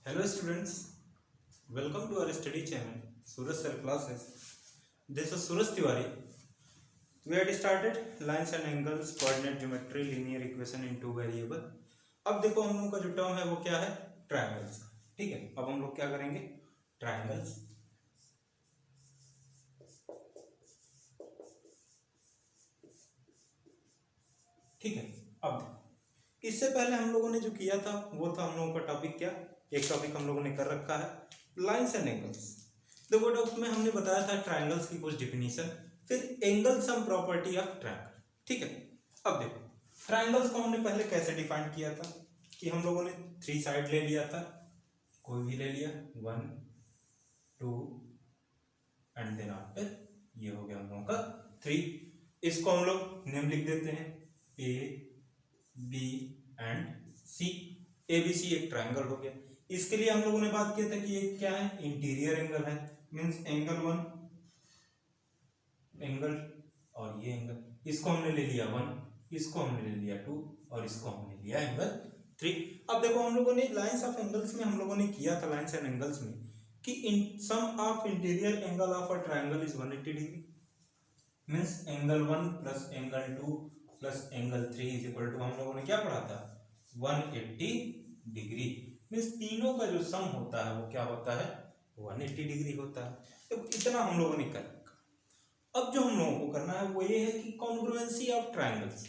Hello students, welcome to our study channel Suraj Sir Classes. This is Suraj Tiwari. We had started lines and angles, coordinate geometry, linear equation in two variable. अब देखो हम लोगों का जो term है वो क्या है, ट्रायंगल्स का. ठीक है, अब हम लोग क्या करेंगे, ट्रायंगल्स. ठीक है, अब इससे पहले हम लोगों ने जो किया था वो था हम लोगों का टॉपिक क्या, एक टॉपिक हम लोगों ने कर रखा है लाइंस एंड एंगल्स. देखो उसमें हमने बताया था ट्रायंगल्स की कुछ डिफिनीशन, फिर angle sum property of triangle. ठीक है, अब देखो ट्रायंगल्स को हमने पहले कैसे डिफाइन किया था कि हम लोगों ने थ्री साइड ले लिया था, कोई भी ले लिया, 1 2 एंड देन आफ्टर ये हो गया हम लोगों का 3. इसको हम लोग नेम लिख देते हैं A B and C. A B C एक ट्रायंगल हो गया. इसके लिए हम लोगों ने बात किया था कि ये क्या है, इंटीरियर एंगल है, मींस एंगल 1 एंगल और ये एंगल, इसको हमने ले लिया 1, इसको हमने ले लिया 2 और इसको हमने लिया एंगल 3. अब देखो हम लोगों ने लाइंस ऑफ एंगल्स में हम लोगों ने किया था लाइंस एंड एंगल्स में कि in sum of interior angle of a triangle is 180 degree, means angle 1 plus angle 2 plus angle 3 is equal to, हम लोगों ने क्या पढ़ा था, 180 डिग्री. मींस तीनों का जो सम होता है वो क्या होता है, 180 डिग्री होता है. तो इतना हम लोगों ने कर रखा. अब जो हम लोगों को करना है वो ये है कि कॉन्ग्रुएंसी ऑफ ट्रायंगल्स.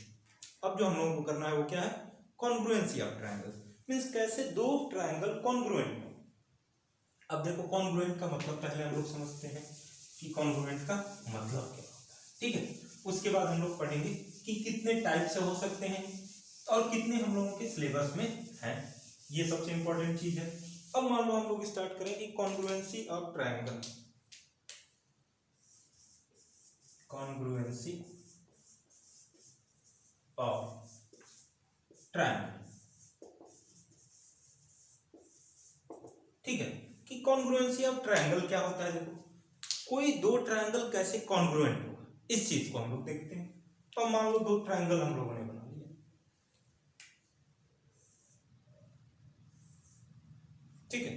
अब जो हम लोगों को करना है वो क्या है, कॉन्ग्रुएंसी ऑफ ट्रायंगल्स. मींस कैसे दो ट्रायंगल कॉन्ग्रुएंट हो. अब देखो कॉन्ग्रुएंट का मतलब पहले हम लोग समझते हैं कि कॉन्ग्रुएंट का मतलब क्या होता है. ठीक है, उसके बाद हम लोग पढ़ेंगे कि कितने टाइप से हो सकते हैं और कितने हम लोगों के सिलेबस में हैं. ये सबसे इंपॉर्टेंट चीज है. अब मान लो हम लोग स्टार्ट करें कि congruency of triangle, congruency of triangle. ठीक है, कि कॉन्ग्रुएंसी ऑफ ट्रायंगल क्या होता है. देखो कोई दो ट्रायंगल कैसे कॉन्ग्रुएंट होगा, इस चीज को हम लोग देखते हैं. तो मान लो दो ट्रायंगल हम लोगों ने बना लिया. ठीक है,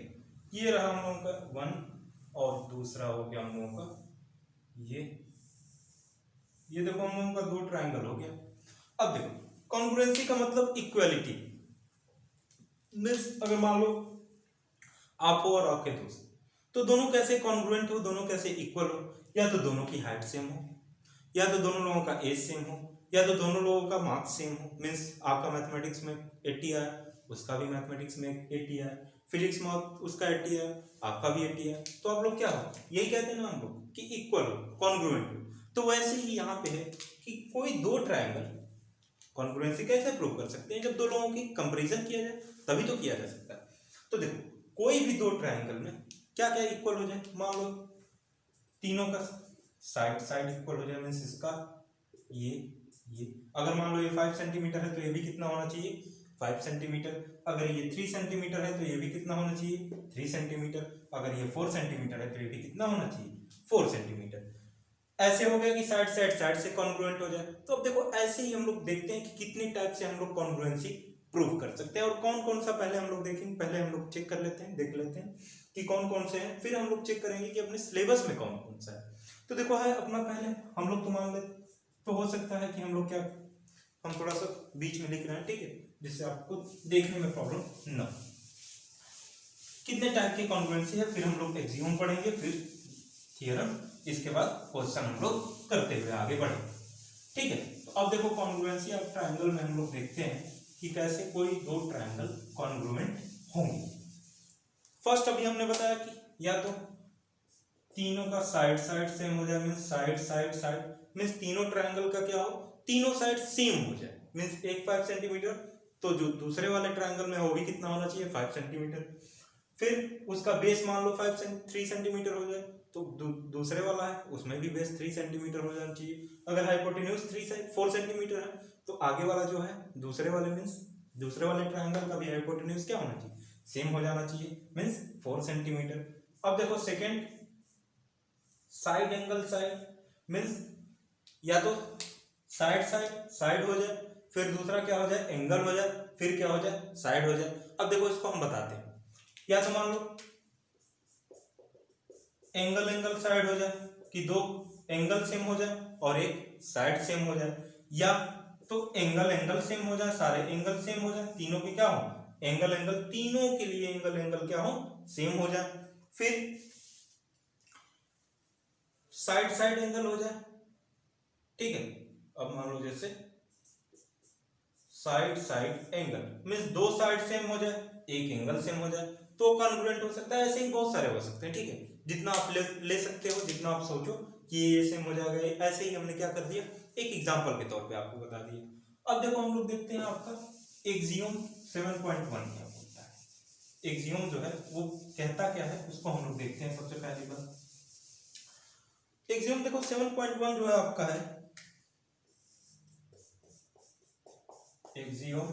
ये रहा हम लोगों का 1 और दूसरा हो गया हम लोगों का ये देखो हम लोगों का दो ट्रायंगल हो गया. अब देखो कॉन्ग्रुएंसी का मतलब इक्वलिटी. मींस अगर मान लो आप हो और आपके दोस्त, तो दोनों कैसे कॉन्ग्रुएंट हो, दोनों कैसे इक्वल हो, या तो दोनों की हाइट सेम हो, या तो दोनों लोगों का एज सेम हो, या तो दोनों लोगों का मार्क्स सेम हो. मींस आपका मैथमेटिक्स में 80 आया, उसका भी मैथमेटिक्स में 80 आया, फिजिक्स में उसका 80 आया, आपका भी 80 आया, तो आप लोग क्या हो, यही कहते हैं ना हम लोग कि इक्वल हो, कॉन्ग्रुएंट हो. तो वैसे ही यहाँ पे है कि कोई दो ट्रायंगल कॉन्ग्रुएंसी कैसे प्रूव कर सकते हैं, जब दो लोगों की कंपैरिजन किया जाए तभी तो किया जा सकता है. तो देखो कोई भी दो ट्रायंगल में क्या क्या इक्वल हो जाए. मान लो तीनों का साइड साइड इक्वल हो जाए, मीन्स इसका ये अगर मान लो ये 5 सेंटीमीटर है तो ये भी कितना होना चाहिए, 5 सेंटीमीटर. अगर ये 3 सेंटीमीटर है तो ये भी कितना होना चाहिए, 3 सेंटीमीटर. अगर ये 4 सेंटीमीटर है तो ये भी कितना होना चाहिए, 4 सेंटीमीटर. ऐसे हो गया कि साइड से कॉन्ग्रुएंट हो जाए. तो अब देखो ऐसे ही हम लोग देखते हैं कि कितने टाइप से हम लोग कॉन्ग्रुएंसी प्रूव कर सकते हैं और कौन कौन सा पहले हम लोग देखेंगे. पहले हम लोग चेक कर लेते हैं, देख लेते हैं कि कौन कौन से हैं, फिर हम लोग चेक करेंगे कि अपने सिलेबस में कौन कौन सा है. तो देखो है अपना पहले हम लोग तो मान ले, तो हो सकता है कि हम लोग क्या, हम थोड़ा सा बीच में लिख रहे हैं. ठीक है, जिससे आपको देखने में प्रॉब्लम ना. कितने टाइप की कॉन्ग्रुएंसी है, फिर हम लोग एक्सियम पढ़ेंगे, फिर थ्योरम, इसके बाद क्वेश्चन हम लोग करते हुए आगे बढ़ेंगे. ठीक है, तो अब देखो कॉन्ग्रुएंसी ऑफ ट्रायंगल में हम लोग देखते हैं कि कैसे कोई दो ट्रायंगल कॉन्ग्रुएंट होंगे. फर्स्ट अभी हमने बताया कि या तो तीनों का साइड साइड सेम हो जाए, means side side side, means तीनों ट्रायंगल का क्या हो, तीनों साइड सेम हो जाए. मींस एक 5 सेंटीमीटर तो जो दूसरे वाले ट्रायंगल में वो भी कितना होना चाहिए, 5 सेंटीमीटर. फिर उसका बेस मान लो 3 सेंटीमीटर हो जाए, तो दूसरे वाला है उसमें भी बेस 3 सेंटीमीटर हो जाना चाहिए. अगर हाइपोटेन्यूज 4 सेंटीमीटर है तो आगे वाला जो है दूसरे वाले मींस दूसरे वाले ट्रायंगल का भी हाइपोटेन्यूज क्या होना चाहिए, सेम हो जाना चाहिए, मींस 4 सेंटीमीटर. अब देखो second side angle side, means या तो साइड साइड साइड हो जाए, फिर दूसरा क्या हो जाए, एंगल हो जाए, फिर क्या हो जाए, साइड हो जाए. अब देखो इसको हम बताते हैं या तो मान लो एंगल एंगल साइड हो जाए कि दो एंगल सेम हो जाए और एक साइड सेम हो जाए, या तो एंगल एंगल सेम हो जाए, सारे एंगल सेम हो जाए, तीनों के क्या हो एंगल एंगल, तीनों के लिए एंगल एंगल क्या हो सेम हो जाए। फिर साइड साइड एंगल हो जाए, ठीक है। अब मान लो जैसे साइड साइड एंगल मीन्स दो साइड सेम हो जाए, एक एंगल सेम हो जाए तो कॉन्ग्रुएंट हो सकता है। ऐसे ही बहुत सारे हो सकते हैं, ठीक है। जितना आप ले सकते हो, जितना आप सोचो कि ये सेम हो जाएगा, ऐसे ही हमने क्या कर दिया एक एग्जांपल के तौर पे आपको बता दिया। अब देखो हम लोग देखते हैं आपका एक्सियम 7.1 क्या बोलता है। एक्सियम जो है वो कहता क्या है उसको हम लोग देखते हैं। सबसे पहली बात एक्सियम देखो 7.1 जो है आपका है एक्सियम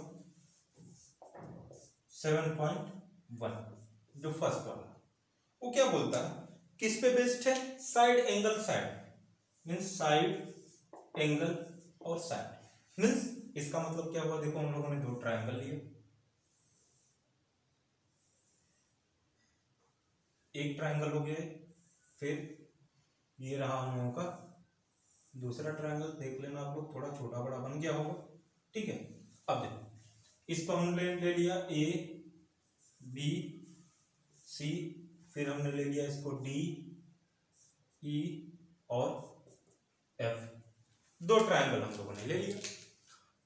7.1 जो फर्स्ट वाला वो क्या बोलता है, किस पे बेस्ड है, side angle side means side angle और साइड मीन्स इसका मतलब क्या हुआ, देखो हम लोगों ने दो ट्रायंगल लिए, एक ट्रायंगल हो गया, फिर ये रहा हम लोगों का दूसरा ट्रायंगल, देख लेना आप लोग थोड़ा छोटा बड़ा बन गया होगा, ठीक है। अब देखो इसको हमने ले लिया ए बी सी, फिर हमने ले लिया इसको डी ई और एफ, दो ट्रायंगल हम लोगों ने ले लिया।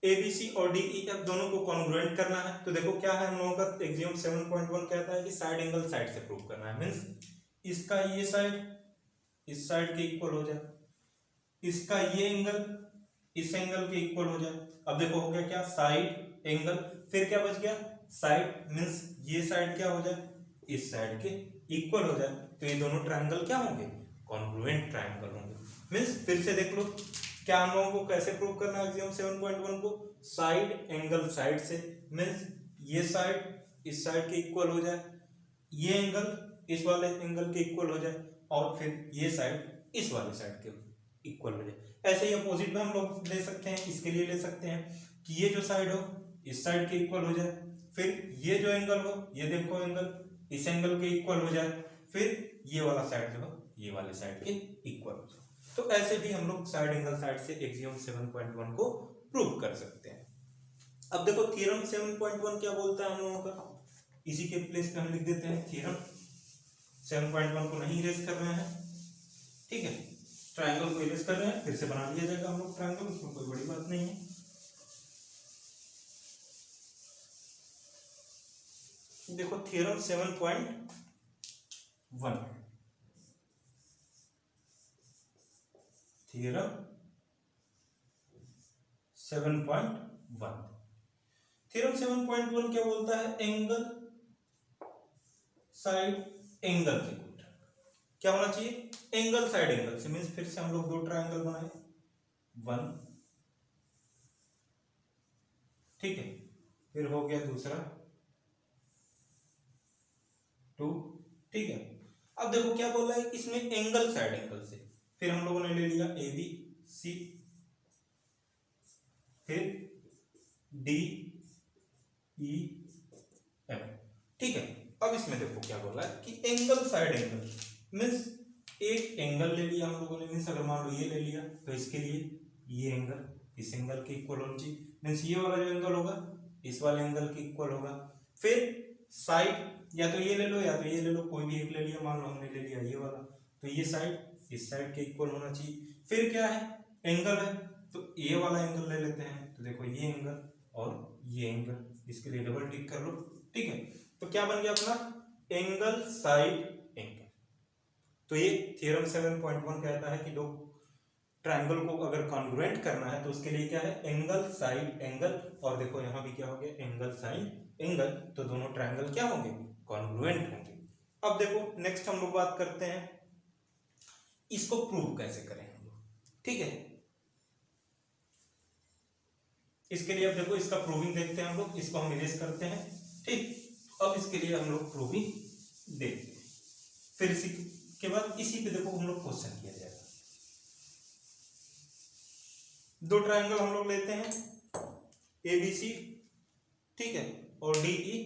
ए बी सी और डी ई एफ दोनों को कॉन्ग्रुएंट करना है, तो देखो क्या है हम लोगों का एक्सियम 7.1 कहता है कि साइड एंगल साइड से प्रूव करना है, मींस इसका ये साइड इस साइड के इक्वल हो जाए, इसका ये एंगल इस एंगल के इक्वल हो जाए। अब देखो हो गया क्या साइड एंगल, फिर क्या बच गया साइड मींस ये साइड क्या हो जाए इस साइड के इक्वल हो जाए, तो ये दोनों ट्रायंगल क्या होंगे कॉन्ग्रुएंट ट्रायंगल होंगे। मींस फिर से देख लो क्या हम लोगों को कैसे प्रूव करना है एक्सियम 7.1 को, साइड एंगल साइड से मींस ये साइड इस साइड के इक्वल हो जाए, ये एंगल इस वाले एंगल के इक्वल हो जाए, और फिर ये साइड इस वाले साइड के इक्वल हो जाए। ऐसे ही अपोजिट में हम लोग ले सकते हैं, इसके लिए ले सकते हैं कि ये जो साइड हो इस साइड के इक्वल हो जाए, फिर ये जो एंगल हो ये देखो एंगल इस एंगल के इक्वल हो जाए, फिर ये वाला साइड जो हो ये वाले साइड के इक्वल हो जाए। तो ऐसे भी हम लोग साइड एंगल साइड से एक्सियम 7.1 को प्रूव कर सकते हैं। अब देखो थ्योरम 7.1 क्या बोलता है हम लोगों का, इसी के प्लेस पे हम लिख देते हैं थ्योरम 7.1 को नहीं इरेज कर रहे हैं, ठीक है, ट्रायंगल को इरेज कर रहे हैं, फिर से बना लिया जाएगा हम लोग ट्रायंगल, उसमें कोई बड़ी बात नहीं है। देखो थ्योरम 7.1 थ्योरम 7.1 थ्योरम 7.1 क्या बोलता है, एंगल साइड एंगल से क्या होना चाहिए एंगल साइड एंगल से, मींस फिर से हम लोग दो ट्रायंगल बनाए 1, ठीक है, फिर हो गया दूसरा 2, ठीक है। अब देखो क्या बोल रहा है इसमें एंगल साइड एंगल से, फिर हम लोगों ने ले लिया ए बी सी, फिर डी ई एफ, ठीक है। अब इसमें देखो क्या बोल रहा है कि एंगल साइड एंगल मीन्स एक एंगल ले लिया हम लोगों ने, मीन्स अगर मान लो ये ले लिया तो इसके लिए ये एंगल इस एंगल के इक्वल होना चाहिए, मीन्स ये वाला जो एंगल होगा इस वाले एंगल के इक्वल होगा। फिर साइड या तो ये ले लो या तो ये ले लो, कोई भी एक ले लिया, मान लो हमने ले लिया ये वाला, तो ये साइड इस साइड के इक्वल होना चाहिए। फिर क्या है एंगल है तो ये वाला एंगल ले लेते हैं, तो देखो ये एंगल और ये एंगल, इसके लिए डबल टिक कर लो, ठीक है। तो क्या बन गया अपना एंगल साइड एंगल। तो ये थ्योरम 7.1 कहता है कि दो ट्रायंगल को अगर कॉन्ग्रुएंट करना है तो उसके लिए क्या है एंगल साइड एंगल, और देखो यहां भी क्या हो गया एंगल साइड एंगल, तो दोनों ट्रायंगल क्या होंगे कॉन्ग्रुएंट होंगे। अब देखो नेक्स्ट हम लोग बात करते हैं इसको प्रूव कैसे करें हम लोग, ठीक है। इसके लिए अब देखो इसका प्रूविंग देखते हैं हम लोग, इसको हम इरेज करते हैं, ठीक। अब इसके लिए हम लोग प्रूविंग देखते हैं, फिर इसी के बाद इसी पे देखो हम लोग क्वेश्चन किया जाएगा। दो ट्रायंगल हम लोग लेते हैं ए बी सी, ठीक है, और डी ई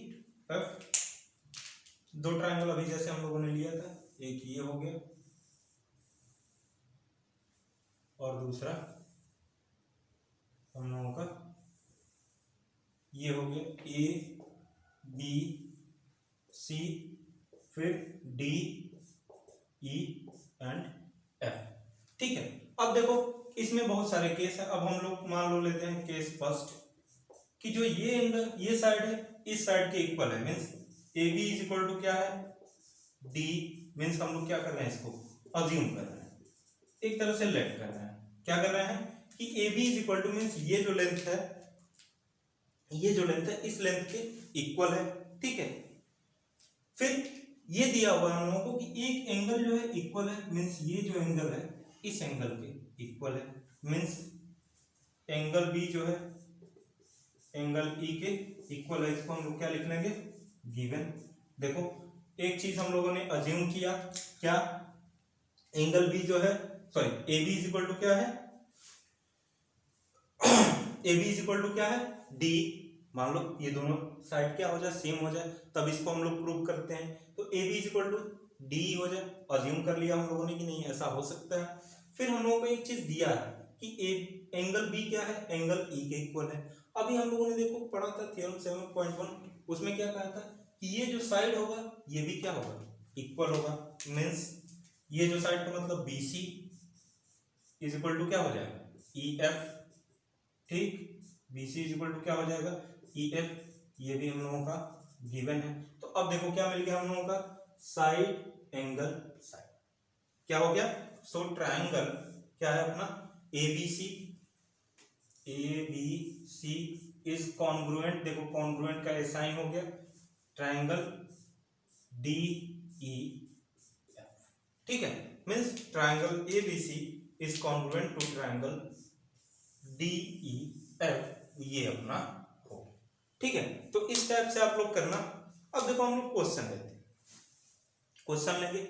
एफ, दो ट्रायंगल अभी जैसे हम लोगों ने लिया था, एक ये हो गया और दूसरा हम लोगों का ये हो गया, ए बी सी फिर डी ई एंड एफ। ठीक है, अब देखो इसमें बहुत सारे केस है। अब हम लोग मान लो लेते हैं केस फर्स्ट कि जो ये एंगल ये साइड है इस साइड के इक्वल है, means A B is equal to क्या है डी, मीन्स हम लोग क्या कर रहे हैं इसको अज्यूम कर रहे हैं, एक तरह से लेट कर रहे हैं। क्या कर रहे हैं कि A B is equal to means ये जो लेंथ है, ये जो लेंथ है इस लेंथ के इक्वल है। ठीक है, फिर ये दिया हुआ है हम लोगों को कि एक एंगल जो है इक्वल है, मीन्स ये जो एंगल है इस एंगल के इक्वल है, मीन्स एंगल बी जो है एंगल ई के इक्वल है। इसको हम लोग क्या लिख लेंगे गिवन। देखो एक चीज हम लोगों ने अज्यूम किया, क्या एंगल बी जो है sorry A B is equal to क्या है A B is equal to क्या है डी। मान लो ये दोनों साइड क्या हो जाए सेम हो जाए, तब इसको हम लोग प्रूव करते हैं। तो A B is equal to D हो जाए, अज्यूम कर लिया हम लोगों ने कि नहीं ऐसा हो सकता है। फिर हम लोगों को एक चीज दिया है कि एंगल बी क्या है एंगल ई के इक्वल है। अभी हम लोगों ने देखो पढ़ा था थ्योरम 7.1, उसमें क्या कहा था कि ये जो साइड होगा ये भी क्या होगा इक्वल होगा, मीन्स ये जो साइड का मतलब B C is equal to क्या हो जाएगा ई एफ। ठीक, B C is equal to क्या हो जाएगा ई एफ, ये भी हम लोगों का गिवन है। तो अब देखो क्या मिल गया हम लोगों का साइड एंगल साइड क्या हो गया। सो ट्रायंगल क्या है अपना A B C is congruent, देखो कॉन्ग्रुएंट का ए साइन हो गया, ट्रायंगल डी ई एफ। ठीक है, means triangle A B C is congruent to triangle D E F, ये अपना हो। ठीक है, तो इस टाइप से आप लोग करना। अब देखो हम लोग क्वेश्चन लेते हैं, क्वेश्चन लेंगे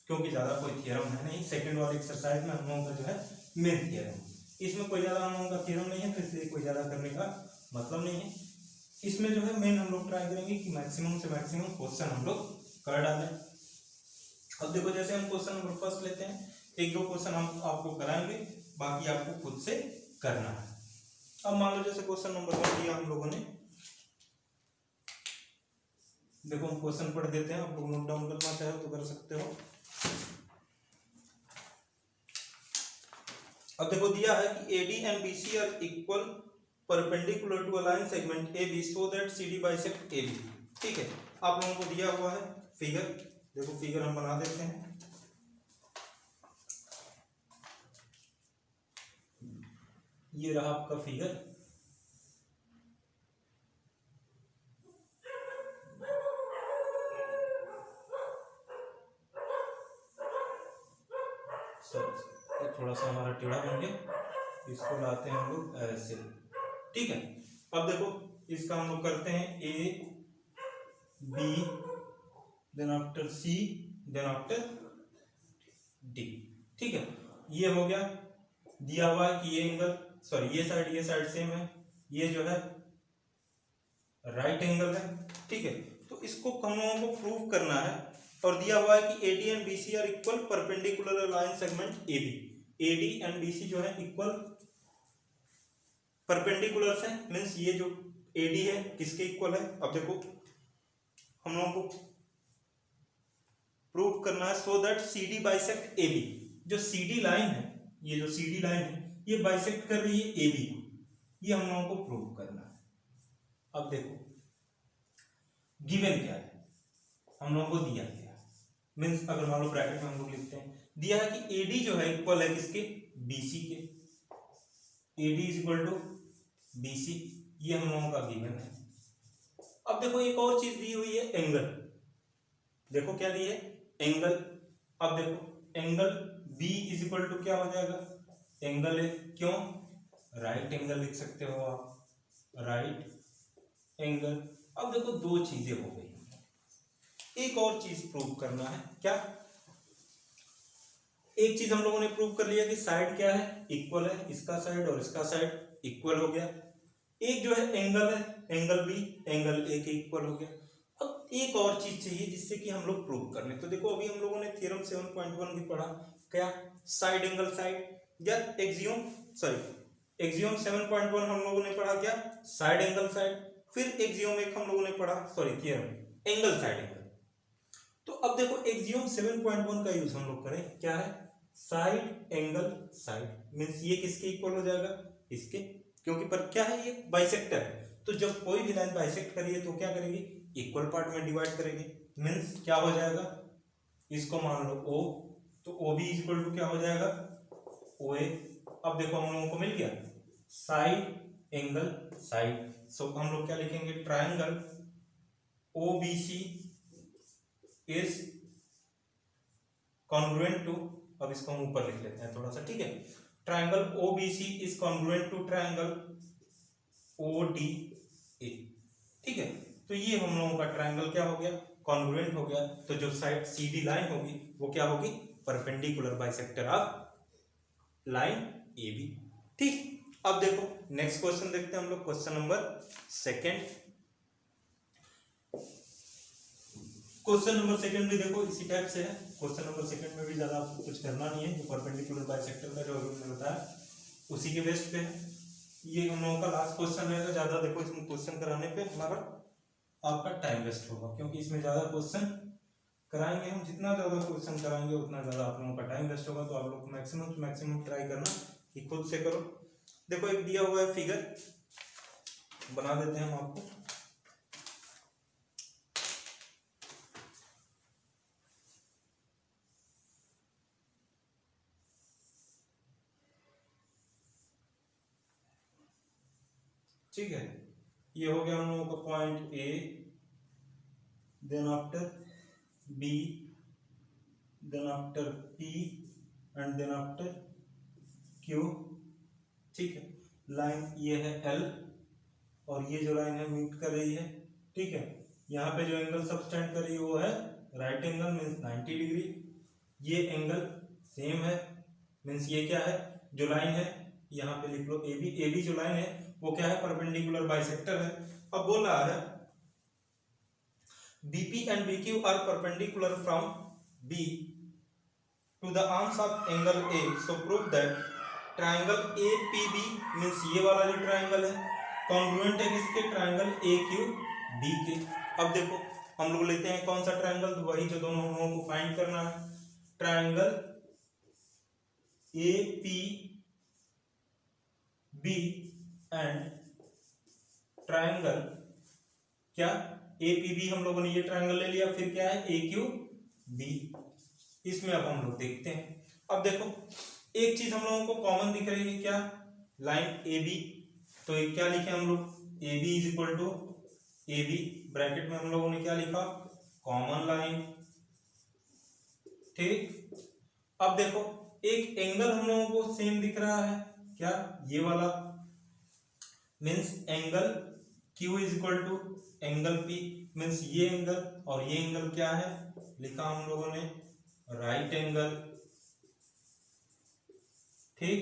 क्योंकि ज्यादा कोई थ्योरम है नहीं। सेकंड वाले एक्सरसाइज में हम लोगों का जो है मेन थ्योरम, इसमें कोई ज्यादा हम लोगों का थ्योरम नहीं है, फिर से कोई ज्यादा करने का मतलब नहीं है। इसमें जो है मेन हम लोग ट्राई करेंगे कि मैक्सिमम से मैक्सिमम क्वेश्चन हम लोग कर डालें। अब देखो जैसे हम क्वेश्चन नंबर फर्स्ट लेते हैं, एक दो क्वेश्चन हम आपको कराएंगे, बाकी आपको खुद से करना है। अब मान लो जैसे क्वेश्चन नंबर 1 दिया हम लोगों ने, देखो हम क्वेश्चन पढ़ देते हैं, आप लोग नोट डाउन करना चाहे तो कर सकते हो। अब देखो दिया है कि AD and BC are equal perpendicular to a line segment AB so that CD bisect AB। ठीक है, आप लोगों को दिया हुआ है फिगर, देखो फिगर हम बना देते हैं। ये रहा आपका फिगर, थोड़ा सा हमारा टेढ़ा बन गया, इसको लाते हैं हम लोग ऐसे। ठीक है, अब देखो इसका हम लोग करते हैं A B then after C then after D. ठीक है, ये हो गया, दिया हुआ है कि ये एंगल सॉरी ये साइड सेम है, ये जो है राइट एंगल है। ठीक है, तो इसको हम लोगों को प्रूव करना है और दिया हुआ है कि AD and BC are equal perpendicular line segment AB। AD and BC जो है इक्वल परपेंडिकुलर है, मीन्स ये जो AD है किसके इक्वल है। अब देखो हम लोगों को प्रूव करना है so that CD bisect AB। जो CD लाइन है, ये जो CD लाइन है ये बाइसेक्ट कर रही है AB को, ये हम लोगों को प्रूव करना है। अब देखो गिवन क्या है हम लोगों को दिया गया, मीन्स अगर मान लो ब्रैकेट में हम लोग लिखते हैं, दिया है कि AD जो है इक्वल है किसके BC के, AD is equal to BC, ये हम लोगों का गिवन है। अब देखो एक और चीज दी हुई है एंगल, देखो क्या दी है एंगल। अब देखो angle B is equal to क्या हो जाएगा एंगल है, क्यों राइट एंगल लिख सकते हो आप, राइट एंगल। अब देखो दो चीजें हो गई, एक और चीज प्रूव करना है। क्या, एक चीज हम लोगों ने प्रूव कर लिया कि साइड क्या है इक्वल है, इसका साइड और इसका साइड इक्वल हो गया। एक जो है एंगल B एंगल A के इक्वल हो गया। अब एक और चीज चाहिए जिससे कि हम लोग प्रूव कर लें। तो देखो अभी हम लोगों ने थ्योरम 7.1 भी पढ़ा, क्या साइड एंगल साइड या एक्सियोम 7.1 हम लोगों ने पढ़ा क्या साइड एंगल साइड, फिर एक्सियोम एक हम लोगों ने पढ़ा थ्योरम एंगल साइड एंगल। तो अब देखो एक्सियोम 7.1 का यूज हम लोग करें, क्या है साइड एंगल साइड, मींस ये किसके इक्वल हो जाएगा इसके, क्योंकि पर क्या है ये बाइसेक्टर है, तो जब कोई भी लाइन बाइसेक्ट करिए तो क्या करेगी इक्वल पार्ट में डिवाइड करेगी, मींस क्या हो जाएगा इसको मान लो O, तो O भी इक्वल टू क्या हो जाएगा OA। अब देखो हम लोगों को मिल गया साइड एंगल साइड, सो हम लोग क्या लिखेंगे triangle OBC is congruent to, अब इसको हम ऊपर लिख लेते हैं थोड़ा सा, ठीक है, triangle OBC is congruent to triangle ODA, ठीक है। तो ये हम लोगों का ट्रायंगल क्या हो गया कॉन्ग्रुएंट हो गया, तो जो साइड CD लाइन होगी वो क्या होगी perpendicular bisector of line AB, ठीक। अब देखो नेक्स्ट क्वेश्चन देखते हैं हम लोग, क्वेश्चन नंबर 2। क्वेश्चन नंबर 2 भी देखो इसी टाइप से है, क्वेश्चन नंबर 2 में भी ज्यादा आपको कुछ करना नहीं है, जो परपेंडिकुलर बाइसेक्टर का जो हमने बताया उसी के बेस पे है। ये हम लोगों का लास्ट क्वेश्चन रहेगा, ज्यादा देखो इसमें क्वेश्चन कराने पे हमारा आपका टाइम वेस्ट होगा, क्योंकि इसमें ज्यादा क्वेश्चन कराएंगे हम, जितना ज्यादा क्वेश्चन कराएंगे उतना ज्यादा आप लोगों का टाइम वेस्ट होगा। तो आप लोग मैक्सिमम टू मैक्सिमम ट्राई करना कि खुद से करो। देखो एक दिया हुआ है फिगर, बना देते हैं हम आपको, ठीक है। ये हो गया हम लोगों का point A, then after B, then after P and then after Q, ठीक है। लाइन ये है L और ये जो लाइन है मीट कर रही है, ठीक है। यहाँ पे जो एंगल सबटेंड कर रही है वो है राइट एंगल मींस 90 डिग्री, ये एंगल सेम है मींस ये क्या है जो लाइन है यहाँ पे लिख लो AB जो लाइन है वो क्या है परपेंडिकुलर बाइसेक्टर है। अब बोल रहा है BP and BQ are perpendicular from B to the arms of angle A, so prove that triangle APB means ये वाला जो ट्रायंगल है कॉन्ग्रुएंट है किसके ट्रायंगल AQB के। अब देखो हम लोग लेते हैं कौन सा ट्रायंगल, तो वही जो दोनों हम लोगों को फाइंड करना है, ट्रायंगल APB एंड ट्रायंगल क्या APB, हम लोगों ने ये ट्रायंगल ले लिया, फिर क्या है AQB। इसमें अब हम लोग देखते हैं, अब देखो एक चीज हम लोगों को कॉमन दिख रही है, क्या लाइन AB, तो एक क्या लिखे हम लोग AB is equal to AB, bracket में हम लोगों ने क्या लिखा कॉमन लाइन, ठीक। अब देखो एक एंगल हम लोगों को सेम दिख रहा है, क्या ये वाला, means angle Q is equal to angle P, means ये एंगल और ये एंगल क्या है लिखा हम लोगों ने राइट एंगल, ठीक।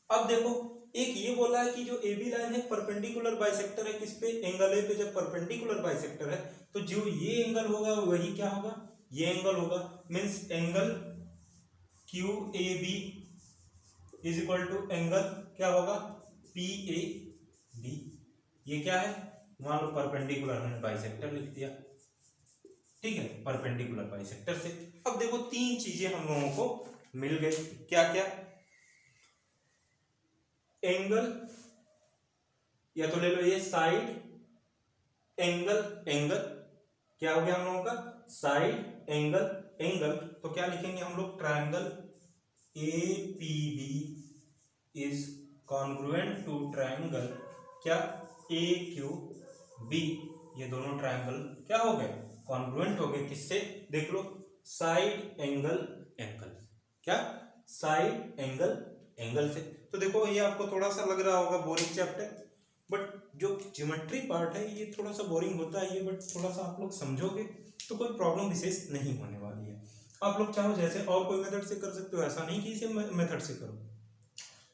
अब देखो एक ये बोला है कि जो AB लाइन है परपेंडिकुलर बाइसेक्टर है किस पे एंगल A पे, जब परपेंडिकुलर बाइसेक्टर है तो जो ये एंगल होगा वही क्या होगा ये एंगल होगा, means angle QAB is equal to angle क्या होगा PAB। ये क्या है मान लो परपेंडिकुलर हमने बाइसेक्टर लिख दिया, ठीक है, परपेंडिकुलर बाइसेक्टर से। अब देखो तीन चीजें हम लोगों को मिल गई, क्या क्या एंगल, या तो ले लो ये साइड एंगल एंगल, क्या हो गया हम लोगों का साइड एंगल एंगल, तो क्या लिखेंगे हम लोग triangle APB is congruent to triangle क्या AQB। ये दोनों ट्रायंगल क्या हो गए कॉन्ग्रुएंट हो गए किससे, देख लो साइड एंगल एंगल, क्या साइड एंगल एंगल से। तो देखो ये आपको थोड़ा सा लग रहा होगा बोरिंग चैप्टर, बट जो ज्योमेट्री पार्ट है ये थोड़ा सा बोरिंग होता है ये, बट थोड़ा सा आप लोग समझोगे तो कोई प्रॉब्लम विशेष नहीं होने वाली है। आप लोग चाहो जैसे और कोई मेथड से कर सकते हो, ऐसा नहीं कि इसे मेथड से करो,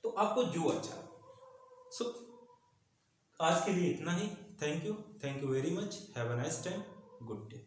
तो आपको जो अच्छा। सो आज के लिए इतना ही, thank you very much, have a nice time, good day.